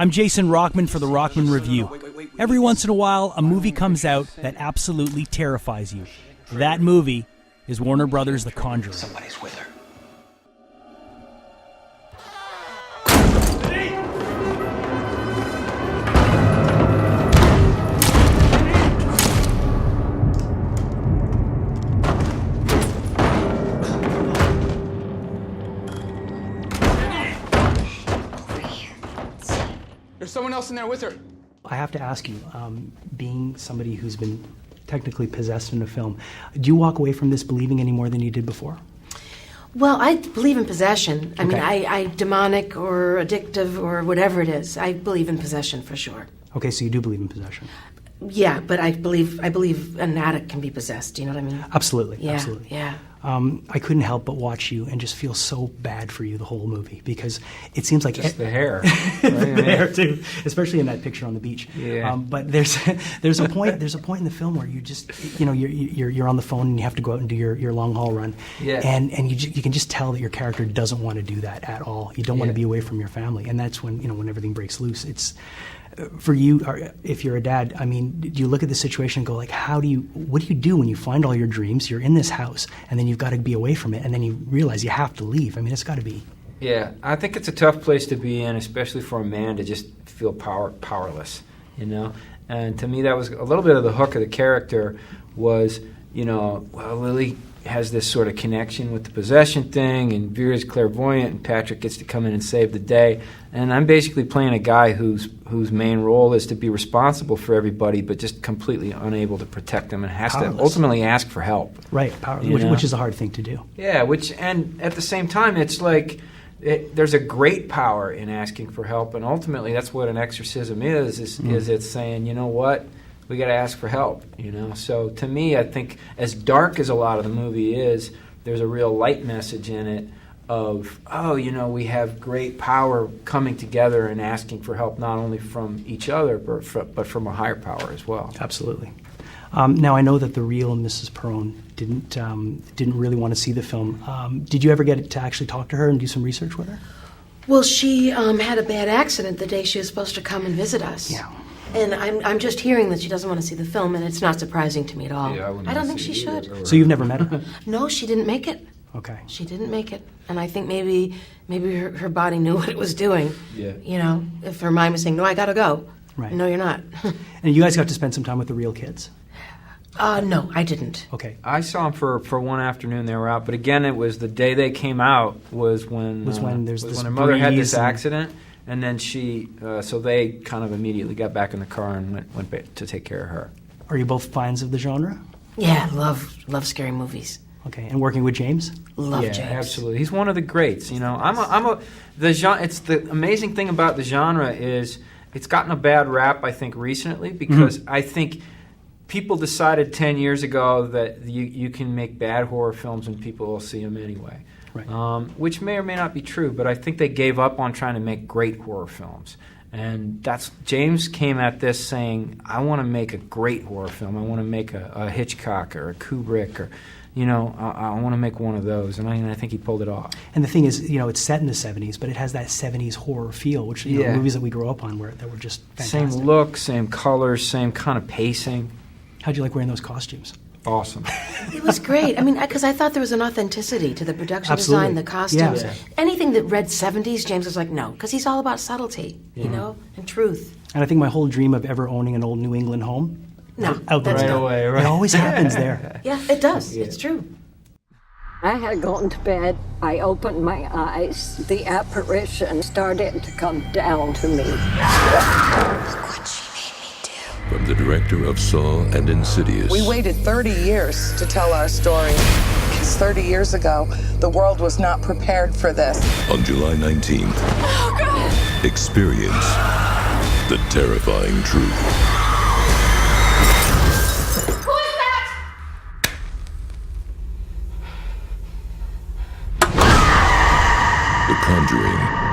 I'm Jason Rockman for the Rockman Review. Every once in a while, a movie comes out that absolutely terrifies you. That movie is Warner Brothers' The Conjuring. Somebody's with her. There's someone else in there with her. I have to ask you, being somebody who's been technically possessed in a film, do you walk away from this believing any more than you did before? Well, I believe in possession. I mean, Okay. I demonic or addictive or whatever it is. I believe in possession for sure. Okay, so you do believe in possession. Yeah, but I believe an addict can be possessed. Do you know what I mean? Absolutely, Yeah, absolutely. yeah. I couldn't help but watch you and just feel so bad for you the whole movie because it seems like Just the hair, the hair too, especially in that picture on the beach. Yeah. But there's a point in the film where you just you're on the phone and you have to go out and do your long haul run. Yeah. And you can just tell that your character doesn't want to do that at all. You don't want to be away from your family, and that's when when everything breaks loose. It's for you, if you're a dad, I mean, do you look at the situation and go like, what do you do when you find all your dreams, you're in this house, and then you've got to be away from it, and then you realize you have to leave? I mean, it's got to be. Yeah, I think it's a tough place to be in, especially for a man to just feel powerless, And to me, that was a little bit of the hook of the character was, well, Lili has this sort of connection with the possession thing, and Vera's clairvoyant, and Patrick gets to come in and save the day. And I'm basically playing a guy whose main role is to be responsible for everybody, but just completely unable to protect them, and has Powerless. to ultimately ask for help. Right, which is a hard thing to do. Yeah, and at the same time, it's like there's a great power in asking for help, and ultimately that's what an exorcism is it's saying, you know what, we got to ask for help, So to me, I think as dark as a lot of the movie is, there's a real light message in it of, we have great power coming together and asking for help not only from each other, but from a higher power as well. Absolutely. Now, I know that the real Mrs. Perrone didn't really want to see the film. Did you ever get to actually talk to her and do some research with her? Well, she had a bad accident the day she was supposed to come and visit us. Yeah. And I'm just hearing that she doesn't want to see the film, and it's not surprising to me at all. Yeah, I don't think she should. So you've never met her? No, she didn't make it. Okay. She didn't make it. And I think maybe her body knew what it was doing. Yeah. If her mind was saying, no, I gotta go. Right. No, you're not. And you guys got to spend some time with the real kids? No, I didn't. Okay. I saw them for one afternoon. They were out, but again, it was the day they came out was when there's this her mother had this breeze accident, and then so they kind of immediately got back in the car and went back to take care of her. Are you both fans of the genre? Yeah, love scary movies. Okay, and working with James? Love Yeah, James. absolutely. He's one of the greats. The genre. It's the amazing thing about the genre is it's gotten a bad rap, I think, recently because I think people decided 10 years ago that you can make bad horror films and people will see them anyway. Right. Which may or may not be true, but I think they gave up on trying to make great horror films. And James came at this saying, I want to make a great horror film. I want to make a Hitchcock or a Kubrick or, I want to make one of those. And I think he pulled it off. And the thing is, it's set in the 70s, but it has that 70s horror feel, which movies that we grew up on that were just fantastic. Same look, same colors, same kind of pacing. How'd you like wearing those costumes? Awesome. It was great. I mean, because I thought there was an authenticity to the production Absolutely. design, the costumes. Yeah. Anything that read 70s, James was like, no, because he's all about subtlety, and truth. And I think my whole dream of ever owning an old New England home, No, out the that's window. not- away, right? It always happens there. Yeah, it does. It's true. I had gone to bed. I opened my eyes. The apparition started to come down to me. What she made me do. From the director of Saw and Insidious. We waited 30 years to tell our story. Because 30 years ago, the world was not prepared for this. On July 19th, Oh, God. experience the terrifying truth. Who is that? The Conjuring.